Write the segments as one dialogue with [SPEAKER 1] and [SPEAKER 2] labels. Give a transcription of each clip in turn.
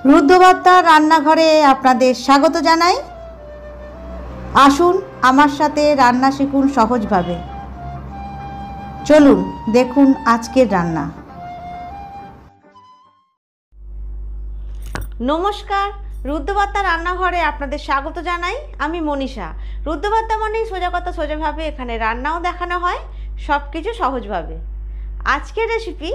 [SPEAKER 1] রুদ্র বার্তার রান্নাঘরে আপনাদের স্বাগত জানাই। আসুন আমার সাথে রান্না শিখুন সহজভাবে। চলুন দেখুন আজকের রান্না।
[SPEAKER 2] নমস্কার, রুদ্র বার্তার রান্নাঘরে আপনাদের স্বাগত জানাই। আমি মনীষা। রুদ্র বার্তা মানেই সোজা কথা সোজাভাবে, এখানে রান্নাও দেখানো হয়, সব কিছু সহজভাবে। আজকের রেসিপি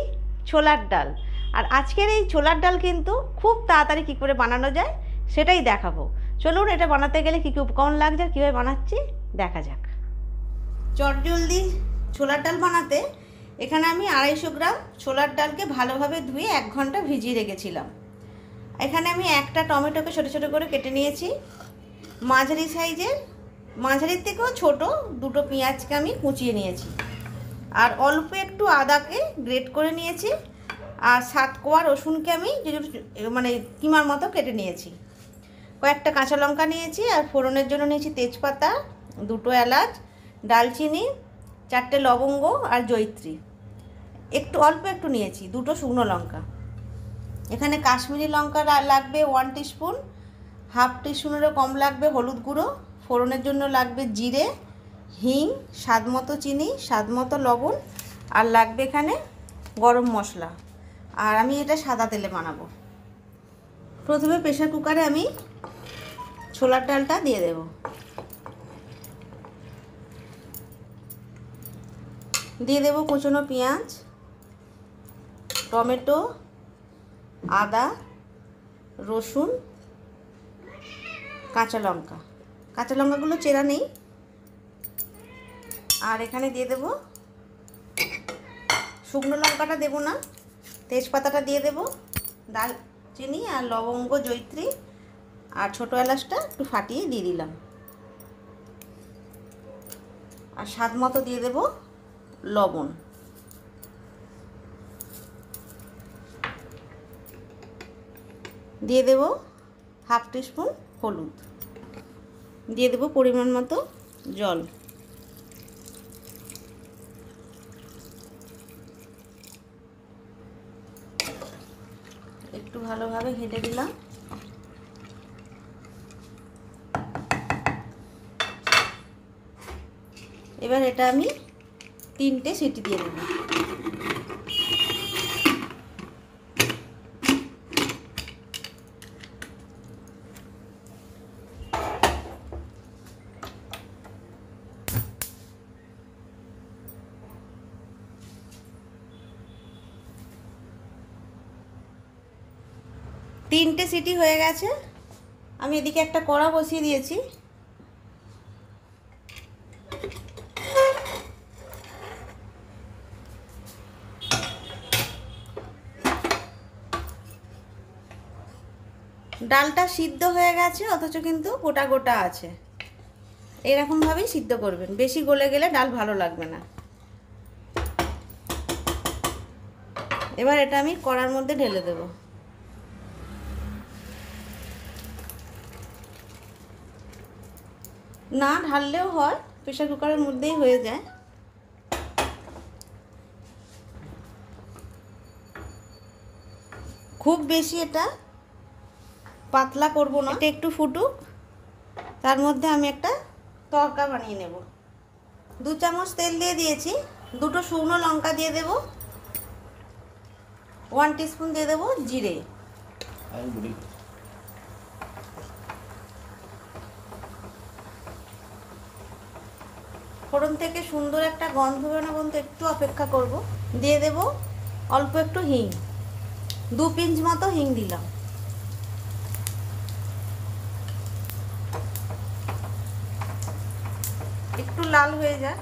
[SPEAKER 2] ছোলার ডাল। আর আজকের এই ছোলার ডাল কিন্তু খুব তাড়াতাড়ি কী করে বানানো যায় সেটাই দেখাবো। চলুন এটা বানাতে গেলে কী কী উপকরণ লাগছে আর কীভাবে বানাচ্ছি দেখা যাক। চটজলদি ছোলার ডাল বানাতে এখানে আমি 250 গ্রাম ছোলার ডালকে ভালোভাবে ধুয়ে 1 ঘন্টা ভিজিয়ে রেখেছিলাম। এখানে আমি একটা টমেটোকে ছোটো ছোটো করে কেটে নিয়েছি। মাঝারি সাইজের, মাঝারির থেকেও ছোট 2টো পেঁয়াজকে আমি কুচিয়ে নিয়েছি। আর অল্প একটু আদাকে গ্রেট করে নিয়েছি। আর 7 কোয়া রসুনকে আমি মানে কিমার মতো কেটে নিয়েছি। কয়েকটা কাঁচা লঙ্কা নিয়েছি। আর ফোড়নের জন্য নিয়েছি তেজপাতা, 2টো এলাচ, ডালচিনি, 4টে লবঙ্গ আর জয়িত্রী। অল্প একটু নিয়েছি 2টো শুকনো লঙ্কা। এখানে কাশ্মীরি লঙ্কা লাগবে 1 টিস্পুন, 1/2 টিস্পুনেরও কম লাগবে হলুদ গুঁড়ো। ফোড়নের জন্য লাগবে জিরে, হিং, স্বাদ মতো চিনি, স্বাদ মতো লবণ, আর লাগবে এখানে গরম মশলা। আর আমি এটা সাদা তেলে বানাবো। প্রথমে প্রেসার কুকারে আমি ছোলার ডালটা দিয়ে দেব। দিয়ে দেব কুচনো পেঁয়াজ, টমেটো, আদা, রসুন, কাঁচা লঙ্কা। কাঁচা লঙ্কাগুলো চেরা নেই। আর এখানে দিয়ে দেব শুকনো লঙ্কাটা দেব না, তেজপাতাটা দিয়ে দেব, দারচিনি আর লবঙ্গ, জয়িত্রী আর ছোটো এলাচটা একটু ফাটিয়ে দিয়ে দিলাম। আর স্বাদ মতো দিয়ে দেব লবণ। দিয়ে দেব 1/2 টিস্পুন হলুদ। দিয়ে দেব পরিমাণ মতো জল। একটু ভালোভাবে ঘেটে দিলাম। এবার এটা আমি 3টে সিটি দিয়ে দেব। তিনটে সিটি হয়ে গেছে। আমি এদিকে একটা কড়া বসিয়ে দিয়েছি। ডালটা সিদ্ধ হয়ে গেছে, অথচ কিন্তু গোটা গোটা আছে। এরকমভাবেই সিদ্ধ করবেন, বেশি গলে গেলে ডাল ভালো লাগবে না। এবার এটা আমি কড়ার মধ্যে ঢেলে দেব। না ঢাললেও হয়, প্রেসার কুকারের মধ্যেই হয়ে যায়। খুব বেশি এটা পাতলা করব না, এটা একটু ফুটুক। তার মধ্যে আমি একটা তড়কা বানিয়ে নেব। 2 চামচ তেল দিয়ে দিয়েছি। 2টো শুকনো লঙ্কা দিয়ে দেব। 1 টিস্পুন দিয়ে দেব জিরে। ফোড়ন থেকে সুন্দর একটা গন্ধ বেরোনো পর্যন্ত একটু অপেক্ষা করব। দিয়ে দেব অল্প একটু হিং, 2 পিঞ্চ মতো হিং দিলাম। একটু লাল হয়ে যায়।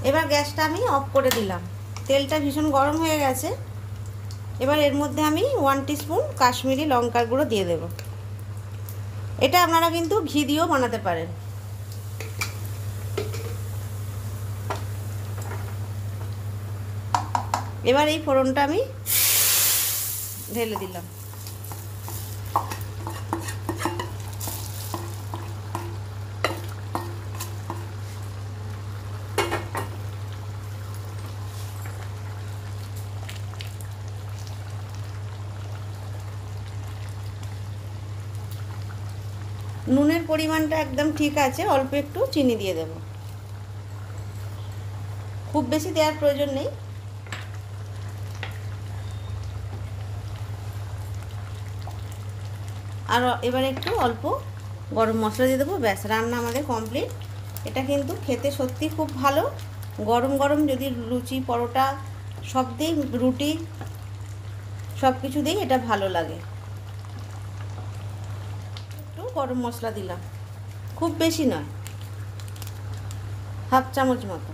[SPEAKER 2] এবার গ্যাসটা আমি অফ করে দিলাম। তেলটা ভীষণ গরম হয়ে গেছে। এবার এর মধ্যে আমি 1 টিস্পুন কাশ্মীরি লঙ্কার গুঁড়ো দিয়ে দেব। এটা আপনারা কিন্তু ঘি দিয়েও বানাতে পারেন। এবার এই ফোড়নটা আমি ঢেলে দিলাম। নুনের পরিমাণটা একদম ঠিক আছে, অল্প একটু চিনি দিয়ে দেব, খুব বেশি দেওয়ার প্রয়োজন নেই। আর এবারে একটু অল্প গরম মশলা দিয়ে দেবো, ব্যাস রান্না আমাদের কমপ্লিট। এটা কিন্তু খেতে সত্যি খুব ভালো, গরম গরম যদি লুচি পরোটা সব দিই, রুটি সব কিছু দিই এটা ভালো লাগে। একটু গরম মশলা দিলাম, খুব বেশি নয়, হাফ চামচ মতো।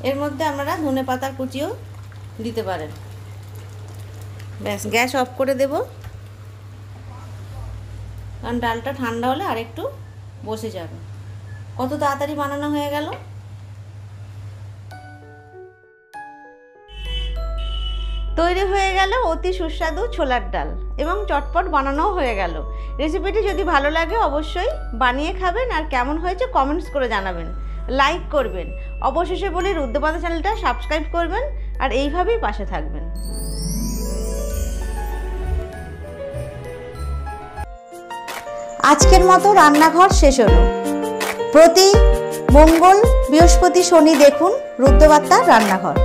[SPEAKER 2] এর মধ্যে আপনারা ধনে পাতার কুচিও দিতে পারেন। ব্যাস গ্যাস অফ করে দেব, কারণ ডালটা ঠান্ডা হলে আর একটু বসে যাবে। কত তাড়াতাড়ি বানানো হয়ে গেল। তৈরি হয়ে গেল অতি সুস্বাদু ছোলার ডাল এবং চটপট বানানোও হয়ে গেল। রেসিপিটি যদি ভালো লাগে অবশ্যই বানিয়ে খাবেন, আর কেমন হয়েছে কমেন্টস করে জানাবেন, লাইক করবেন। অবশেষে বলি রুদ্রবার্তা চ্যানেলটা সাবস্ক্রাইব করবেন আর এইভাবেই পাশে থাকবেন।
[SPEAKER 1] আজকের মতো রান্নাঘর শেষ হলো। প্রতি মঙ্গল, বৃহস্পতি, শনি দেখুন রুদ্রবার্তার রান্নাঘর।